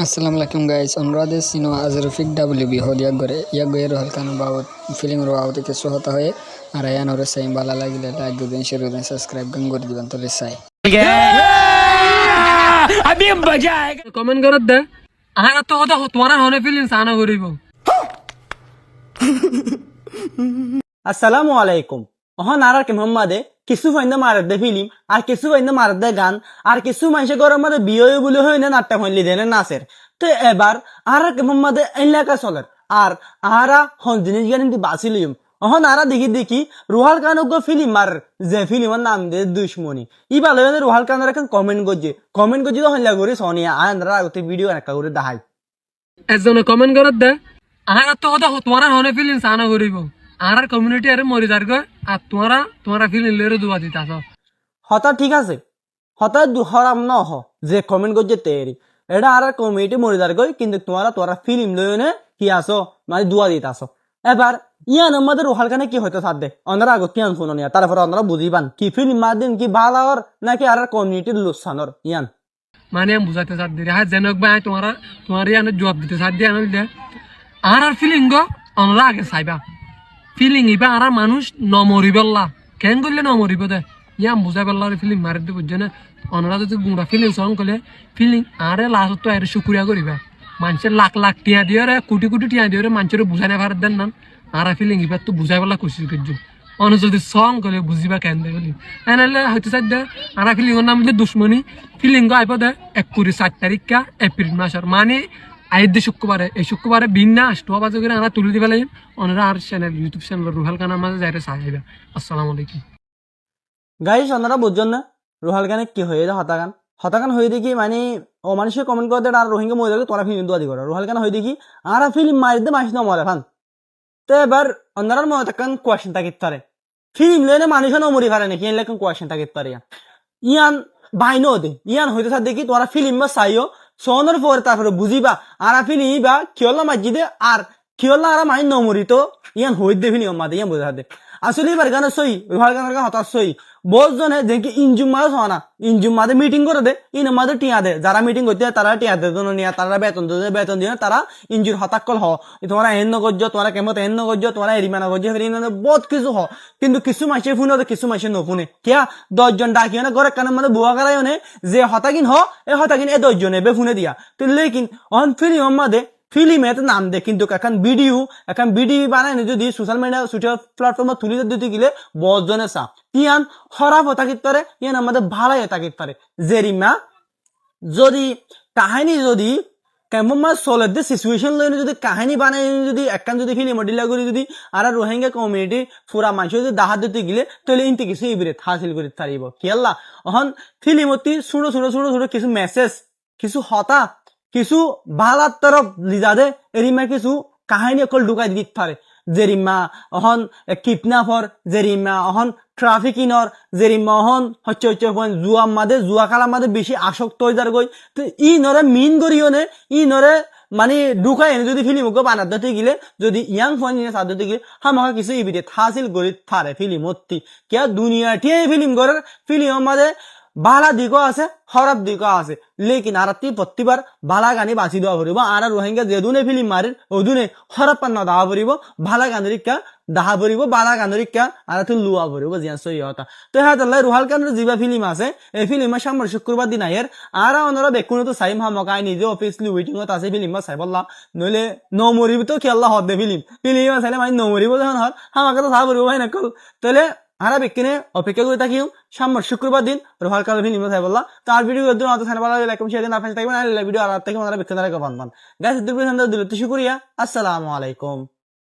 Assalamu alaikum guys. On Radhe Sino as Rafiq WB holiya gore ya goyer halkan about feeling ro out ke so hota hoye আর আয়ান ওরে সাই ভালো লাগলে like দিবেন share করবেন subscribe গান করে দিবেন তাহলে সাই अभी मजा आएगा कमेंट करत दे आना तो होता तुम्हारा होने फीलिंग्स आना करिबो আসসালামু আলাইকুম ওহন আর কে মোহাম্মদে কিছু ফাইন্দা মারদ দে ফিল্ম আর কিছু ফাইন্দা মারদ দে গান আর কিছু মানুষ গরম মধ্যে বিয়ে বলে হয় না নাট্য হইলি দেন নাচের তো এবার আর কে মোহাম্মদে এলাকা চলের আর আরা হন জিনিস জ্ঞান কিন্তু বাসিলিম ওহন আরা দেখি রুহাল খানক ফিল্ম মার যে ফিল্মের নাম দে দুশমনি ই ভালো রুহাল খানের এখন কমেন্ট করছে তো হইলা করে সোনিয়া আন্দ্রা আগতে ভিডিও একটা করে দেখাই একজনে কমেন্ট করত দে আনা তো হোতা তোমারা হনে ফিলিংস আনা করিবো আর কমিউনিটি আরে মরি যার গো আর তোমারা ফিলিং লেরে দুয়া দিতাছ হতা ঠিক আছে হতা দুহরাম ন হ যে কমেন্ট করছে তেরি এটা আর কমিউনিটি মরে যার গই কিন্তু তোরা ফিল্ম লয়নে কি আসো মানে দুয়া দিতাছ এবার ইয়ান আমাদের রুহাল খানে কি হইতো সাথে অন্যরা আগত কি শুনো নিয়া তারপরে অন্যরা বুঝিবান কি ফিল্ম মাদিন কি ভালার নাকি আর কমিউনিটির লোসানর ইয়ান মানে আমি বুঝাতে চাই দিরে হ্যাঁ জেনক ভাই তোমার ইয়ানে জবাব দিতে চাই দিয়ে আনল দে আর ফিলিং গো অন্যরা আগে চাইবা ফিলিং ইবা আর মানুষ নমরি বেল্লা কেন করলে নমরিব দে ইয়াম বুঝা বেল্লার ফিলিং মারি দিব বুঝছে না অন্যরা যদি গুঁড়া ফিলিং সং করলে ফিলিং আরে লাস্ট তো আর শুক্রিয়া করিবা মানুষের লাখ টিয়া দিয়ে রে কোটি টিয়া দিয়ে রে মানুষের বুঝাই না পারে দেন না আর ফিলিং এবার তো বুঝাই পেলা কোশিশ করছো অন্য যদি সং করে বুঝিবা কেন দে বলি এনালে হয়তো চাই দে আর ফিলিংয়ের নাম দিলে দুশ্মনী ফিলিং আইব দে 7 তারিখ এপ্রিল মাসের মানে আইদে শুক্রবারে এই শুক্রবারে বিন্না 8 বাজে করে আমরা তুলে দিবে লাগে অন্যরা আর চ্যানেল ইউটিউব চ্যানেল রুহাল খান আমাদের যাইতে চাইবা আসসালামু আলাইকুম গাইস অন্যরা বুঝছেন না রুহাল খানে কি হয়ে যায় হতাকান হয়ে দেখি মানে ও মানুষের কমেন্ট করতে আর রোহিঙ্গা মহিলাকে তোরা ফিল্ম দোয়া দি করে রুহাল খান হয়ে দেখি আর ফিল্ম মারিতে মানুষ না মরে খান তো এবার অন্যরার মনে থাকেন কোয়েশ্চেন থাকিত পারে ফিল্ম লেনে মানুষ নমরি পারে নাকি এন লেখেন কোয়েশ্চেন থাকিত পারে ইয়ান বাইনো দে ইয়ান হইতে থাক দেখি তোরা ফিল্ম বা চাইও সোনের পরে তারপরে বুঝিবা আর ফিল্ম বা কিয়লা মাজি দে আর কিয়লা আর মাই নমরি তো ইয়ান হইত দে ফিল্ম মাদে ইয়ান বুঝা দে আসলে এবার গানে সই রুহাল গানের গান হতাশ সই বহুত জনে দেখি ইনজুম মাদে হওয়া না ইনজুম মাদে মিটিং করে দে ইন মাদে টিয়া দে যারা মিটিং করতে তারা টিয়া দে নিয়া তারা বেতন দিয়ে তারা ইনজুর হতাক্কল হ তোমরা এন্ন করছো তোমরা কেমত এন্ন করছো তোমরা এরিমানা করছো বহুত কিছু হ কিন্তু কিছু মাসে ফুনে কিছু মাসে নফুনে কিয়া 10 জন ডাকিও না ঘরে কানের মধ্যে বুয়া করাইও নে যে হতাকিন হ এ হতাকিন এ 10 জনে বে ফুনে দিয়া তো লেকিন অন ফিল্ম মাদে ফিল্মের নাম দে কিন্তু এখন ভিডিও বানায় যদি সোশ্যাল প্ল্যাটফর্মে তুলি দিতে গেলে বহুত জনে চা ইয়ান খারাপ হতাকিত পারে ইয়ান আমাদের ভালাই হতাকিত পারে জেরিমা যদি কাহিনী যদি কেমন মাস চলে দে সিচুয়েশন লই যদি কাহিনী বানাই যদি একখান যদি ফিল্ম ডিলা করে যদি আর রোহিঙ্গা কমিউনিটি পুরা মানুষ যদি দাহাত দিতে গেলে তাহলে ইনতে কিছু ইবরে হাসিল করে পারিব কি আল্লাহ এখন ফিল্মতি ছোট কিছু মেসেজ কিছু হতা কিছু ভালার তরফ লিজা দে এরিমা কিছু কাহিনী অকল ঢুকাই দিতে পারে জেরিমা অহন কিডন্যাপার জেরিমা অহন ট্রাফিকিংর জেরিমা অহন হচ্ছে জুয়া খেলার মাঝে বেশি আসক্ত হয়ে যার গই তো ই নরে মিন করিও নে ই নরে মানে ঢুকাই এনে যদি ফিল্মকে বানাতে গেলে যদি ইয়াং ফোন নিয়ে সাথে গেলে আমাকে কিছু ইবিরে হাসিল করে পারে ফিল্মতি কে দুনিয়াটি ফিল্ম করে ফিল্মের মাঝে বালা দিকও আছে খারাপ দিকও আছে লেকিন আর প্রতিবার বালা গানি বাঁচি দেওয়া পড়ব আর রোহিঙ্গা যেদুনে ফিল্ম মারিন ওদুনে খারাপ পান্না দাহা পড়ব ভালা গানরিকা দাহা পড়ব বালা গানরিকা আর লুয়া পড়ব জিয়া সই হতা তো হ্যাঁ তাহলে রুহাল খানের যিবা ফিল্ম আছে এই ফিল্মের সামনে শুক্রবার দিন আয়ের আর ওনারা দেখুন তো চাইম হামকাই নিজে অফিসলি ওয়েটিংত আছে ফিল্ম চাই বললাম নইলে নমরিব তো খেলা হত দে ফিল্ম চাইলে মানে নমরিব যখন হত হামাকে তো চাহ পড়ব হয় না কল তাহলে হারা বেকিনে অপেক্ষা করে থাকিও সামনে শুক্রবার দিন রুহাল খানের ফিল্ম চাই বললাম তার ভিডিও এর জন্য চ্যানেল ভালো লাইক শেয়ার দিন আপনারা থাকবেন আর ভিডিও আর থেকে আপনারা বেকিনে রাখবেন গাইস দুপুরে সন্ধ্যা দিলে তো শুকরিয়া আসসালামু আলাইকুম।